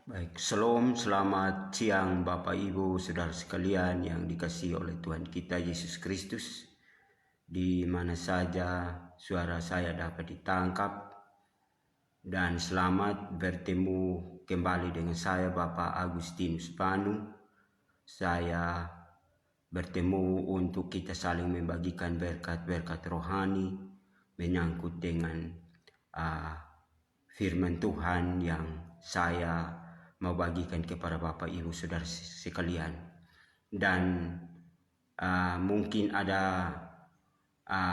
Baik, selamat siang Bapak Ibu Saudara sekalian yang dikasihi oleh Tuhan kita Yesus Kristus. Di mana saja suara saya dapat ditangkap, dan selamat bertemu kembali dengan saya Bapak Agustinus Panu. Saya bertemu untuk kita saling membagikan berkat-berkat rohani menyangkut dengan firman Tuhan yang saya mau bagikan kepada Bapak Ibu Saudara sekalian. Dan mungkin ada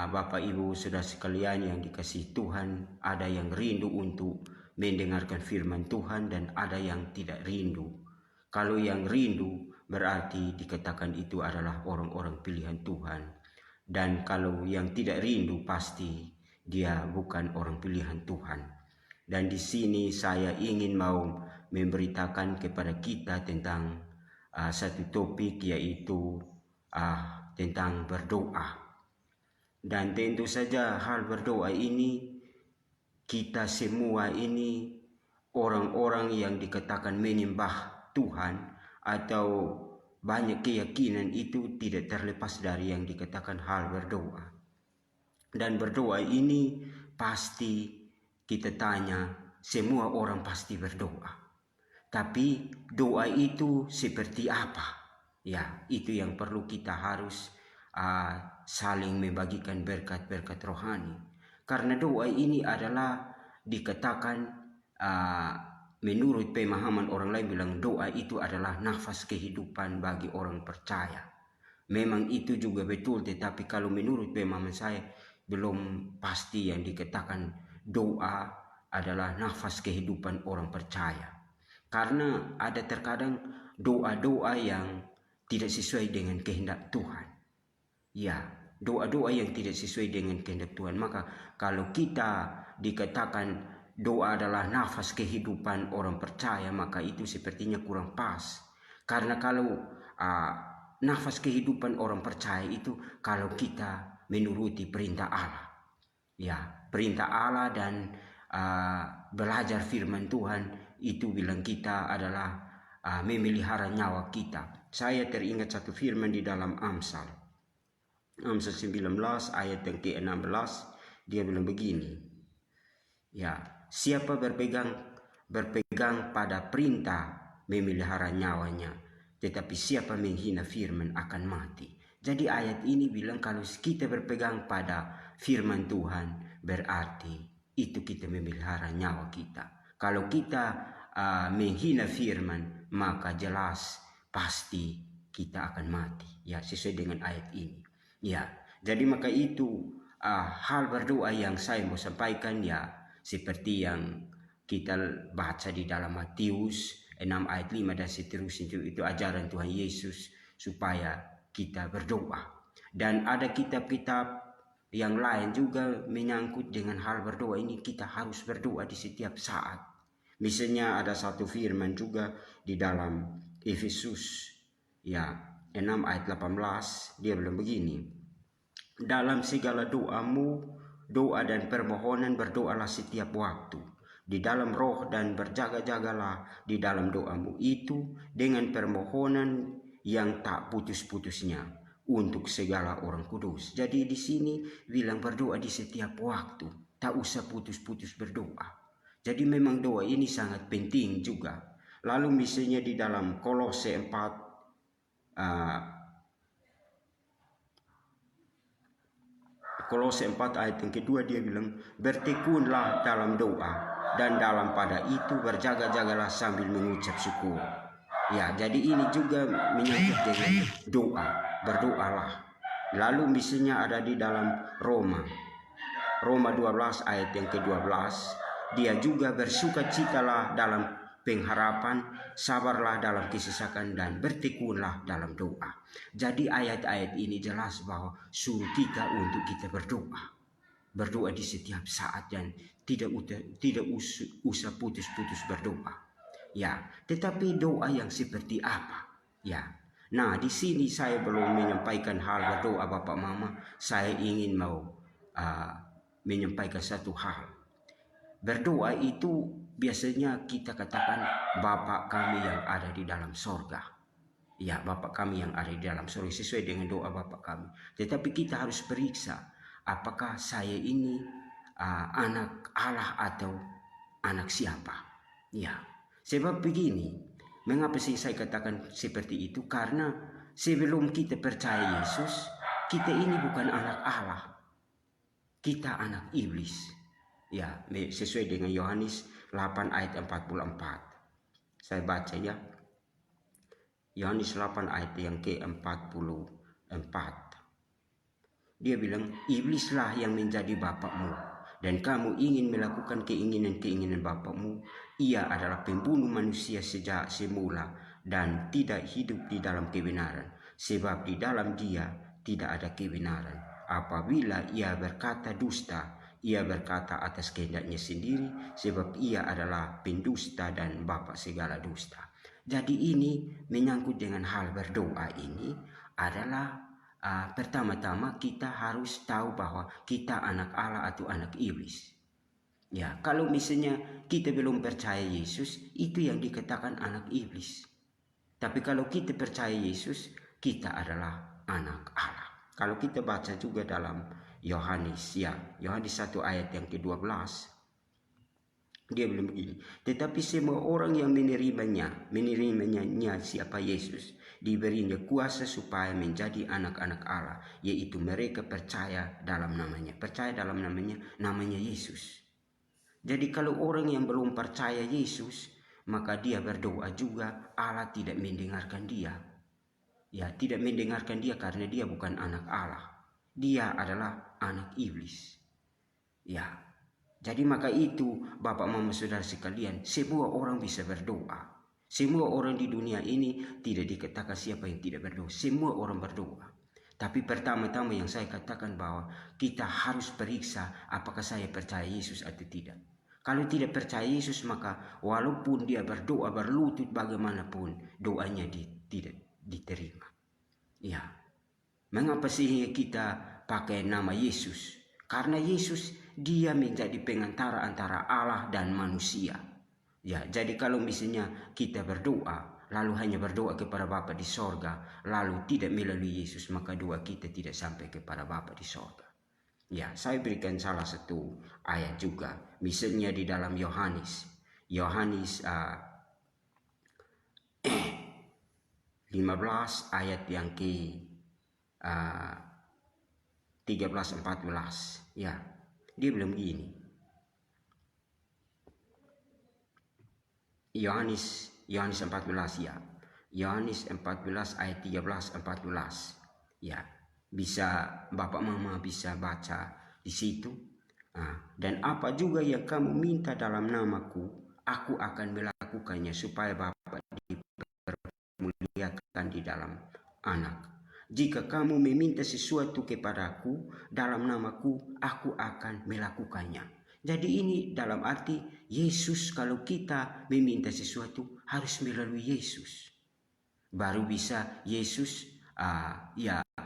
Bapak Ibu Saudara sekalian yang dikasihi Tuhan, ada yang rindu untuk mendengarkan firman Tuhan dan ada yang tidak rindu. Kalau yang rindu berarti dikatakan itu adalah orang-orang pilihan Tuhan. Dan kalau yang tidak rindu pasti dia bukan orang pilihan Tuhan. Dan di sini saya ingin mau memberitakan kepada kita tentang satu topik, yaitu tentang berdoa. Dan tentu saja hal berdoa ini, kita semua ini orang-orang yang dikatakan menyembah Tuhan atau banyak keyakinan itu tidak terlepas dari yang dikatakan hal berdoa. Dan berdoa ini pasti kita tanya, semua orang pasti berdoa. Tapi doa itu seperti apa? Ya, itu yang perlu kita harus saling membagikan berkat-berkat rohani. Karena doa ini adalah dikatakan menurut pemahaman orang lain bilang doa itu adalah nafas kehidupan bagi orang percaya. Memang itu juga betul, tetapi kalau menurut pemahaman saya belum pasti yang dikatakan doa adalah nafas kehidupan orang percaya. Karena ada terkadang doa-doa yang tidak sesuai dengan kehendak Tuhan. Ya, doa-doa yang tidak sesuai dengan kehendak Tuhan. Maka kalau kita dikatakan doa adalah nafas kehidupan orang percaya, maka itu sepertinya kurang pas. Karena kalau nafas kehidupan orang percaya itu kalau kita menuruti perintah Allah. Ya, perintah Allah dan belajar firman Tuhan, itu bilang kita adalah memelihara nyawa kita. Saya teringat satu firman di dalam Amsal 19 ayat yang ke-16, dia bilang begini. Ya, siapa berpegang pada perintah memelihara nyawanya, tetapi siapa menghina firman akan mati. Jadi ayat ini bilang kalau kita berpegang pada firman Tuhan, berarti itu kita memelihara nyawa kita. Kalau kita menghina firman, maka jelas pasti kita akan mati. Ya, sesuai dengan ayat ini. Ya, jadi maka itu hal berdoa yang saya mau sampaikan, ya seperti yang kita baca di dalam Matius 6 ayat 5 dan seterusnya, itu ajaran Tuhan Yesus supaya kita berdoa. Dan ada kitab-kitab yang lain juga menyangkut dengan hal berdoa ini, kita harus berdoa di setiap saat. Misalnya ada satu firman juga di dalam Efesus 6 ayat 18, dia bilang begini. Dalam segala doamu, doa dan permohonan berdoalah setiap waktu di dalam roh, dan berjaga-jagalah di dalam doamu itu dengan permohonan yang tak putus-putusnya untuk segala orang kudus. Jadi di sini bilang berdoa di setiap waktu, tak usah putus-putus berdoa. Jadi memang doa ini sangat penting juga. Lalu misalnya di dalam Kolose 4 ayat yang kedua, dia bilang bertekunlah dalam doa, dan dalam pada itu berjaga-jagalah sambil mengucap syukur. Ya, jadi ini juga menyangkut dengan doa, berdoalah. Lalu misalnya ada di dalam Roma 12 ayat yang ke-12, dia juga bersukacitalah dalam pengharapan, sabarlah dalam kesesakan, dan bertekunlah dalam doa. Jadi ayat-ayat ini jelas bahwa suruh kita untuk kita berdoa di setiap saat, dan tidak usah putus-putus berdoa. Ya, tetapi doa yang seperti apa? Ya, nah di sini saya belum menyampaikan hal berdoa Bapak Mama. Saya ingin mau menyampaikan satu hal. Berdoa itu biasanya kita katakan Bapa kami yang ada di dalam sorga. Ya, Bapa kami yang ada di dalam sorga, sesuai dengan doa Bapa kami. Tetapi kita harus periksa, apakah saya ini anak Allah atau anak siapa? Ya, sebab begini, mengapa sih saya katakan seperti itu? Karena sebelum kita percaya Yesus, kita ini bukan anak Allah, kita anak iblis. Ya, sesuai dengan Yohanes 8 ayat 44. Saya baca ya. Yohanes 8 ayat yang ke-44. Dia bilang, iblislah yang menjadi bapakmu, dan kamu ingin melakukan keinginan-keinginan bapakmu. Ia adalah pembunuh manusia sejak semula dan tidak hidup di dalam kebenaran, sebab di dalam dia tidak ada kebenaran. Apabila ia berkata dusta, ia berkata atas kehendaknya sendiri, sebab ia adalah pendusta dan bapa segala dusta. Jadi ini menyangkut dengan hal berdoa ini adalah pertama-tama kita harus tahu bahwa kita anak Allah atau anak iblis. Ya, kalau misalnya kita belum percaya Yesus, itu yang dikatakan anak iblis. Tapi kalau kita percaya Yesus, kita adalah anak Allah. Kalau kita baca juga dalam Yohanes 1 ayat yang ke-12, dia bilang begini, tetapi semua orang yang menerimanya siapa Yesus, diberinya kuasa supaya menjadi anak-anak Allah, yaitu mereka percaya dalam namanya. Percaya dalam namanya Yesus. Jadi kalau orang yang belum percaya Yesus, maka dia berdoa juga, Allah tidak mendengarkan dia. Ya, tidak mendengarkan dia karena dia bukan anak Allah. Dia adalah anak iblis. Ya, jadi maka itu Bapak Mama Saudara sekalian, semua orang bisa berdoa. Semua orang di dunia ini tidak dikatakan siapa yang tidak berdoa. Semua orang berdoa. Tapi pertama-tama yang saya katakan bahwa kita harus periksa apakah saya percaya Yesus atau tidak. Kalau tidak percaya Yesus, maka walaupun dia berdoa berlutut bagaimanapun, doanya tidak diterima. Ya, mengapa sih kita pakai nama Yesus? Karena Yesus dia menjadi pengantara antara Allah dan manusia. Ya, jadi kalau misalnya kita berdoa, lalu hanya berdoa kepada Bapa di sorga, lalu tidak melalui Yesus, maka doa kita tidak sampai kepada Bapa di sorga. Ya, saya berikan salah satu ayat juga. Misalnya di dalam Yohanes 15 ayat yang ke 13-14. Ya, dia bilang begini. Yohanes 14 ya. Yohanes 14 ayat 13-14. Ya, bisa Bapak Mama bisa baca di situ. Dan apa juga yang kamu minta dalam namaku, aku akan melakukannya supaya Bapak dipermuliakan di dalam anak. Jika kamu meminta sesuatu kepadaku dalam namaku, aku akan melakukannya. Jadi ini dalam arti Yesus, kalau kita meminta sesuatu harus melalui Yesus. Baru bisa Yesus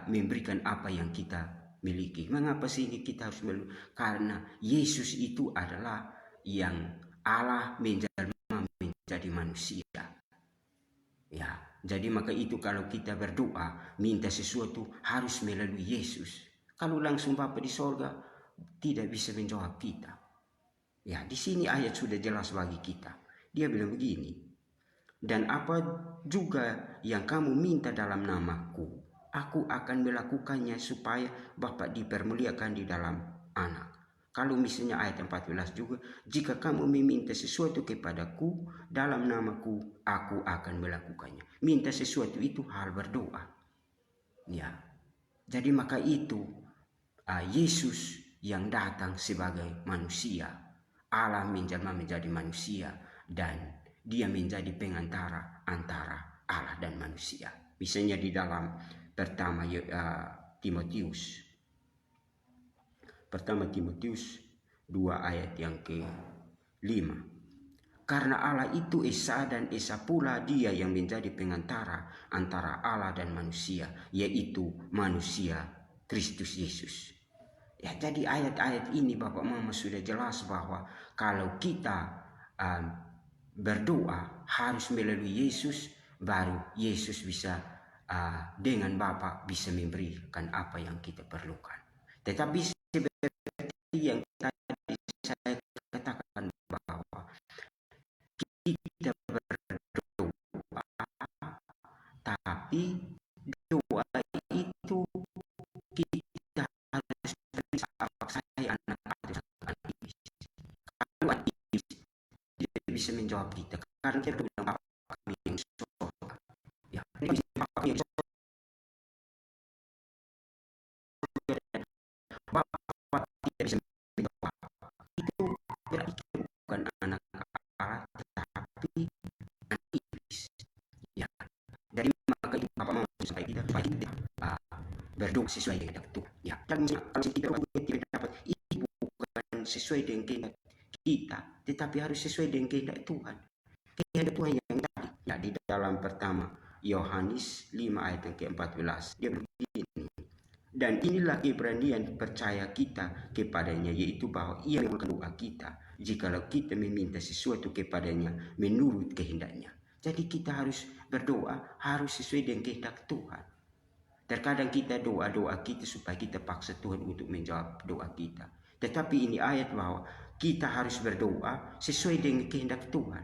memberikan apa yang kita miliki. Mengapa sih kita harus melalui? Karena Yesus itu adalah yang Allah menjadi manusia. Ya, jadi maka itu kalau kita berdoa, minta sesuatu harus melalui Yesus. Kalau langsung Bapa di sorga tidak bisa menjawab kita. Ya, di sini ayat sudah jelas bagi kita. Dia bilang begini, dan apa juga yang kamu minta dalam namaku, aku akan melakukannya supaya Bapa dipermuliakan di dalam anak. Kalau misalnya ayat 14 juga, jika kamu meminta sesuatu kepadaku dalam namaku, aku akan melakukannya. Minta sesuatu itu hal berdoa. Ya, jadi maka itu Yesus yang datang sebagai manusia, Allah menjadi manusia, dan dia menjadi pengantara antara Allah dan manusia. Misalnya di dalam pertama Timotius 2 ayat yang ke-5. Karena Allah itu Esa dan Esa pula dia yang menjadi pengantara antara Allah dan manusia, yaitu manusia Kristus Yesus. Ya, jadi ayat-ayat ini Bapak Mama sudah jelas bahwa kalau kita berdoa harus melalui Yesus, baru Yesus bisa dengan Bapa bisa memberikan apa yang kita perlukan. Tetapi seperti yang tadi saya katakan bahwa kita berdoa, tapi doa itu kita harus periksa apakah saya anak atau anak iblis. Kalau anak iblis tidak bisa menjawab kita, karena kita bilang Bapa kami yang sorga. Ya, Bapa kami yang sorga, Bapa tidak bisa menjawab. Itu berarti kita bukan anak Allah, tetapi anak iblis. Ya, dari maka itu Bapak mau supaya kita berdoa sesuai dengan Tuhan. Ya, dan kalau kita tidak dapat, itu bukan sesuai dengan kehendak kita, tetapi harus sesuai dengan kehendak Tuhan. Kehendak Tuhan yang tadi. Ya, di dalam pertama Yohanes 5 ayat yang ke-14 dia begini. Dan inilah keberanian percaya kita kepadanya, yaitu bahwa ia mengabulkan doa kita jikalau kita meminta sesuatu kepadanya menurut kehendaknya. Jadi kita harus berdoa harus sesuai dengan kehendak Tuhan. Terkadang kita doa kita supaya kita paksa Tuhan untuk menjawab doa kita. Tetapi ini ayat bahwa kita harus berdoa sesuai dengan kehendak Tuhan.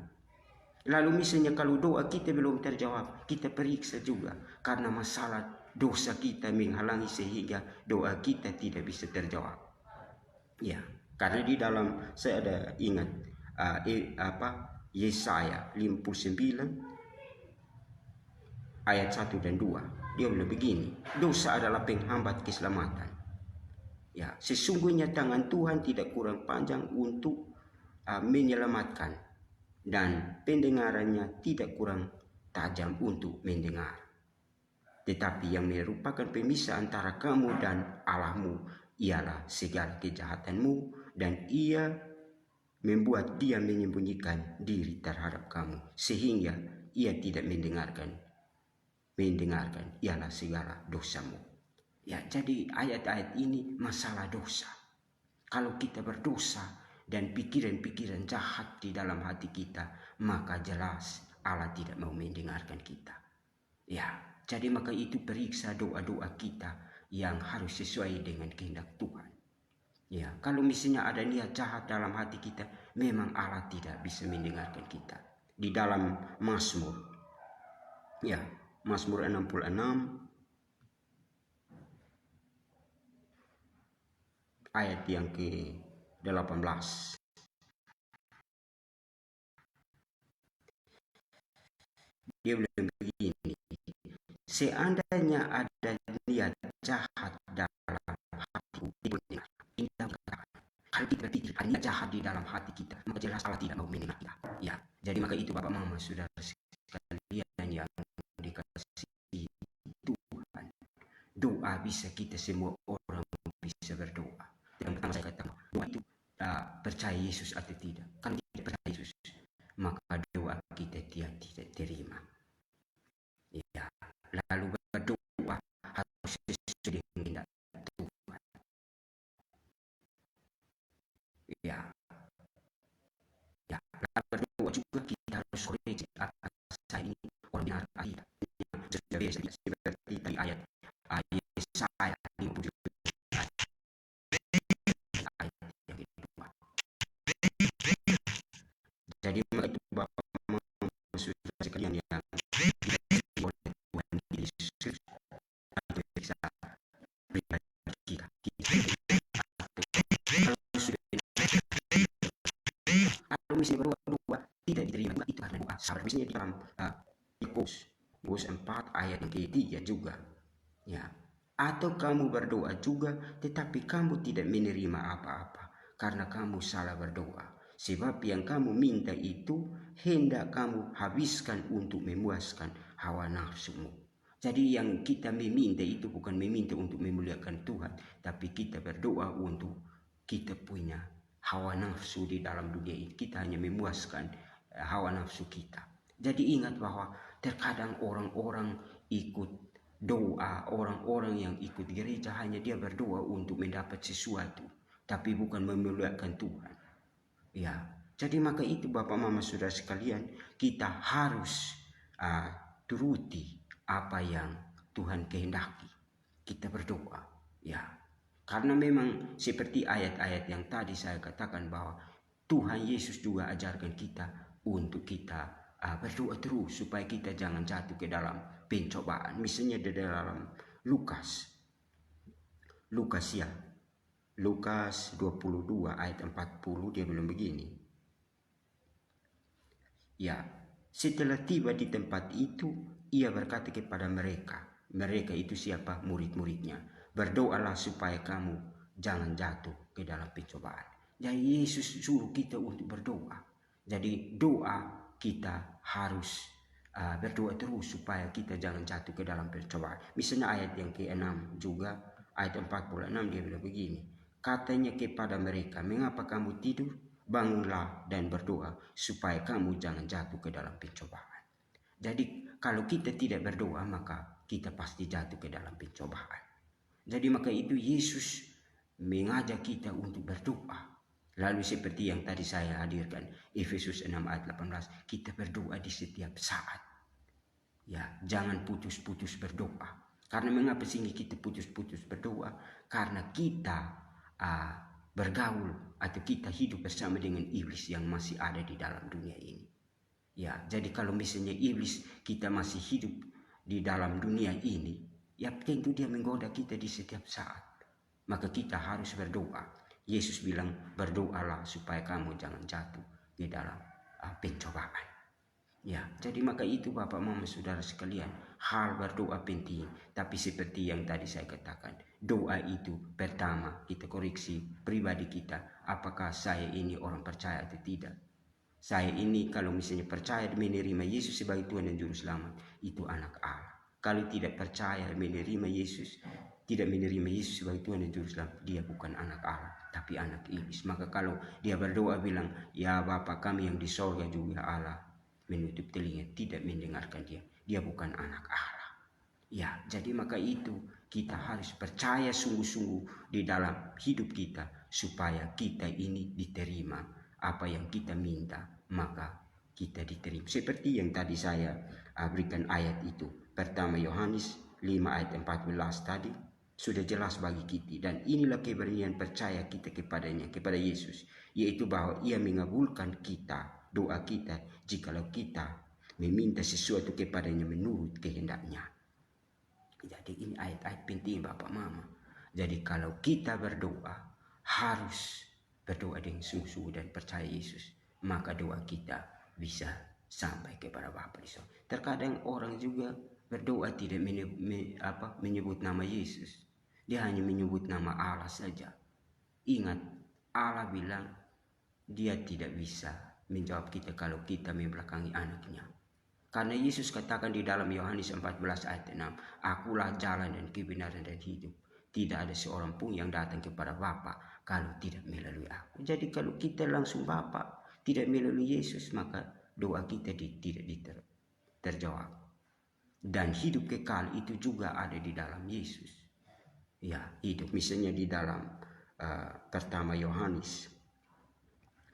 Lalu misalnya kalau doa kita belum terjawab, kita periksa juga karena masalah dosa kita menghalangi sehingga doa kita tidak bisa terjawab. Ya, karena di dalam saya ada ingat Yesaya 59 ayat 1 dan 2. Dia bilang begini, dosa adalah penghambat keselamatan. Ya, sesungguhnya tangan Tuhan tidak kurang panjang untuk menyelamatkan, dan pendengarannya tidak kurang tajam untuk mendengar. Tetapi yang merupakan pemisah antara kamu dan Allahmu ialah segala kejahatanmu, dan ia membuat dia menyembunyikan diri terhadap kamu sehingga ia tidak mendengarkan ialah segala dosamu. Ya, jadi ayat-ayat ini masalah dosa. Kalau kita berdosa dan pikiran-pikiran jahat di dalam hati kita, maka jelas Allah tidak mau mendengarkan kita. Ya, jadi maka itu periksa doa-doa kita yang harus sesuai dengan kehendak Tuhan. Ya, kalau misalnya ada niat jahat dalam hati kita, memang Allah tidak bisa mendengarkan kita. Di dalam Mazmur, ya, Mazmur 66 ayat yang ke-18. Dia bilang begini, seandainya ada niat jahat dalam hati kita, kalau kita berpikir ada niat jahat di dalam hati kita, maka jelas Allah tidak mau mendengar kita. Ya, jadi maka itu Bapak Mama saudara sekalian yang dikasihi Tuhan, doa bisa kita semua orang bisa berdoa. Yang pertama saya katakan, doa itu percaya Yesus atau tidak. Kalau tidak percaya Yesus, maka doa kita tidak terima. Ya, lalu berdoa harus sesuai dengan Tuhan. Ya, lalu berdoa juga kita harus koreksi saya ini orang benar tidak. Sudah biasa seperti tadi ayat Yesaya 57 ayat yang kedua. Jadi itu Bapak saudara sekalian yang oleh Tuhan Yesus atau bisa pribadi kita. Kalau misalnya berdoa tidak diterima, itu karena doa sabar. Misalnya di dalam Yakobus 4 ayat yang ketiga juga. Ya, atau kamu berdoa juga, tetapi kamu tidak menerima apa-apa karena kamu salah berdoa. Sebab yang kamu minta itu hendak kamu habiskan untuk memuaskan hawa nafsumu. Jadi yang kita meminta itu bukan meminta untuk memuliakan Tuhan, tapi kita berdoa untuk kita punya hawa nafsu di dalam dunia ini. Kita hanya memuaskan hawa nafsu kita. Jadi ingat bahwa terkadang orang-orang ikut doa, orang-orang yang ikut gereja hanya dia berdoa untuk mendapat sesuatu, tapi bukan memuliakan Tuhan. Ya, Jadi maka itu Bapak Mama Saudara sekalian, kita harus turuti apa yang Tuhan kehendaki. Kita berdoa, ya. Karena memang seperti ayat-ayat yang tadi saya katakan bahwa Tuhan Yesus juga ajarkan kita untuk kita berdoa terus supaya kita jangan jatuh ke dalam pencobaan. Misalnya di dalam Lukas ya. Lukas 22 ayat 40 dia bilang begini. Ya, setelah tiba di tempat itu, ia berkata kepada mereka. Mereka itu siapa? Murid-muridnya. Berdoalah supaya kamu jangan jatuh ke dalam pencobaan. Jadi Yesus suruh kita untuk berdoa. Jadi doa kita harus berdoa terus supaya kita jangan jatuh ke dalam pencobaan. Misalnya ayat yang ke-6 juga, ayat 46 dia bilang begini. Katanya kepada mereka, mengapa kamu tidur? Bangunlah dan berdoa supaya kamu jangan jatuh ke dalam pencobaan. Jadi kalau kita tidak berdoa maka kita pasti jatuh ke dalam pencobaan. Jadi maka itu Yesus mengajak kita untuk berdoa. Lalu seperti yang tadi saya hadirkan, Efesus 6 ayat 18, kita berdoa di setiap saat. Ya, jangan putus-putus berdoa. Karena mengapa sehingga kita putus-putus berdoa? Karena kita bergaul atau kita hidup bersama dengan iblis yang masih ada di dalam dunia ini. Ya, jadi kalau misalnya iblis kita masih hidup di dalam dunia ini, ya tentu dia menggoda kita di setiap saat. Maka kita harus berdoa. Yesus bilang berdoalah supaya kamu jangan jatuh di dalam pencobaan. Ya, jadi maka itu Bapak Mama Saudara sekalian, hal berdoa penting. Tapi seperti yang tadi saya katakan, doa itu pertama kita koreksi pribadi kita. Apakah saya ini orang percaya atau tidak? Saya ini kalau misalnya percaya menerima Yesus sebagai Tuhan dan Juru Selamat, itu anak Allah. Kalau tidak percaya menerima Yesus, tidak menerima Yesus sebagai Tuhan dan Juru Selamat, dia bukan anak Allah, tapi anak iblis. Maka kalau dia berdoa bilang, ya Bapa kami yang di sorga juga Allah, menutup telinga, tidak mendengarkan dia bukan anak Allah. Ya, jadi maka itu kita harus percaya sungguh-sungguh di dalam hidup kita supaya kita ini diterima. Apa yang kita minta maka kita diterima. Seperti yang tadi saya berikan ayat itu. Pertama Yohanes 5 ayat 14 tadi sudah jelas bagi kita, dan inilah keberanian percaya kita kepadanya, kepada Yesus, yaitu bahwa ia mengabulkan kita, doa kita, jikalau kita meminta sesuatu kepadanya menurut kehendaknya. Jadi ini ayat-ayat penting Bapak Mama. Jadi kalau kita berdoa, harus berdoa dengan sungguh-sungguh dan percaya Yesus, maka doa kita bisa sampai kepada Bapa di sorga. Terkadang orang juga berdoa tidak menyebut nama Yesus. Dia hanya menyebut nama Allah saja. Ingat, Allah bilang dia tidak bisa menjawab kita kalau kita membelakangi anaknya. Karena Yesus katakan di dalam Yohanes 14 ayat 6, akulah jalan dan kebenaran dan hidup. Tidak ada seorang pun yang datang kepada Bapa kalau tidak melalui aku. Jadi kalau kita langsung Bapa, tidak melalui Yesus, maka doa kita tidak terjawab. Dan hidup kekal itu juga ada di dalam Yesus. Ya, hidup misalnya di dalam pertama Yohanes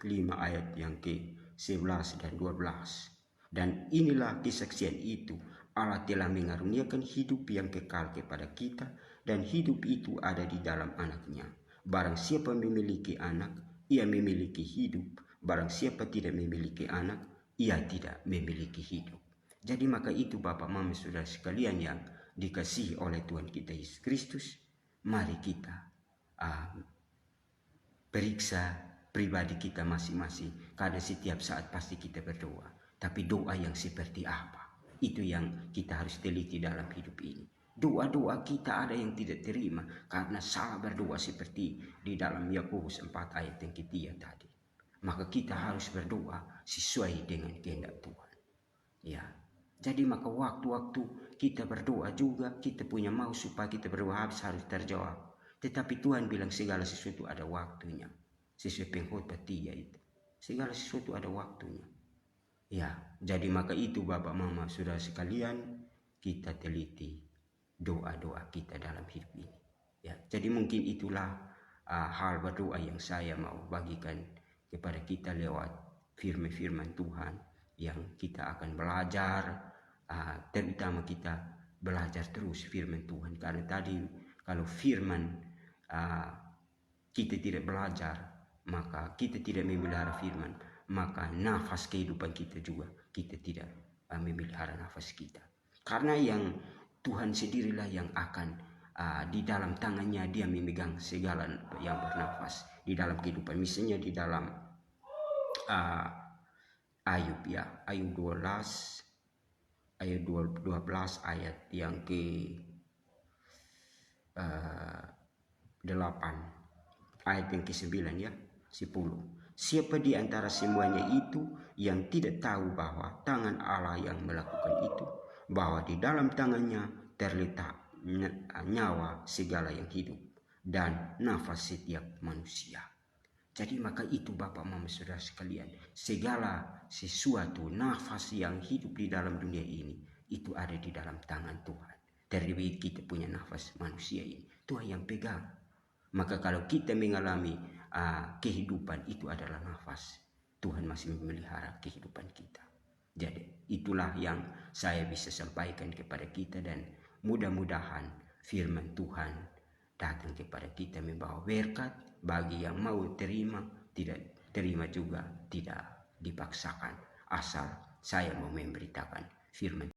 5 ayat yang ke-11 dan 12. Dan inilah kesaksian itu, Allah telah mengaruniakan hidup yang kekal kepada kita, dan hidup itu ada di dalam anaknya. Barang siapa memiliki anak, ia memiliki hidup. Barang siapa tidak memiliki anak, ia tidak memiliki hidup. Jadi maka itu Bapak Mama Saudara sekalian yang dikasihi oleh Tuhan kita Yesus Kristus, mari kita periksa pribadi kita masing-masing, karena setiap saat pasti kita berdoa. Tapi doa yang seperti apa? Itu yang kita harus teliti dalam hidup ini. Doa-doa kita ada yang tidak terima karena salah berdoa seperti di dalam Yakobus 4 ayat yang ketiga tadi. Maka kita harus berdoa sesuai dengan kehendak Tuhan. Ya, jadi maka waktu-waktu kita berdoa juga kita punya mau supaya kita berdoa harus terjawab. Tetapi Tuhan bilang segala sesuatu ada waktunya. Sesuai pengkhotbah 3 itu. Segala sesuatu ada waktunya. Ya, jadi maka itu Bapak Mama Saudara sekalian, kita teliti doa-doa kita dalam hidup ini. Ya, jadi mungkin itulah hal berdoa yang saya mau bagikan kepada kita lewat firman-firman Tuhan yang kita akan belajar, terutama kita belajar terus firman Tuhan. Karena tadi kalau firman kita tidak belajar, maka kita tidak memelihara firman, maka nafas kehidupan kita juga kita tidak memelihara nafas kita. Karena yang Tuhan sendirilah yang akan di dalam tangannya dia memegang segala yang bernafas di dalam kehidupan. Misalnya di dalam Ayub ya, Ayub 12 ayat yang ke 8, ayat yang ke 9 ya, 10. Siapa di antara semuanya itu yang tidak tahu bahwa tangan Allah yang melakukan itu, bahwa di dalam tangannya terletak nyawa segala yang hidup dan nafas setiap manusia. Jadi maka itu Bapak Mama Saudara sekalian, segala sesuatu nafas yang hidup di dalam dunia ini itu ada di dalam tangan Tuhan. Terlebih kita punya nafas manusia ini, Tuhan yang pegang. Maka kalau kita mengalami kehidupan itu adalah nafas, Tuhan masih memelihara kehidupan kita. Jadi itulah yang saya bisa sampaikan kepada kita, dan mudah-mudahan firman Tuhan datang kepada kita membawa berkat bagi yang mau terima, tidak terima juga tidak dipaksakan, asal saya mau memberitakan firman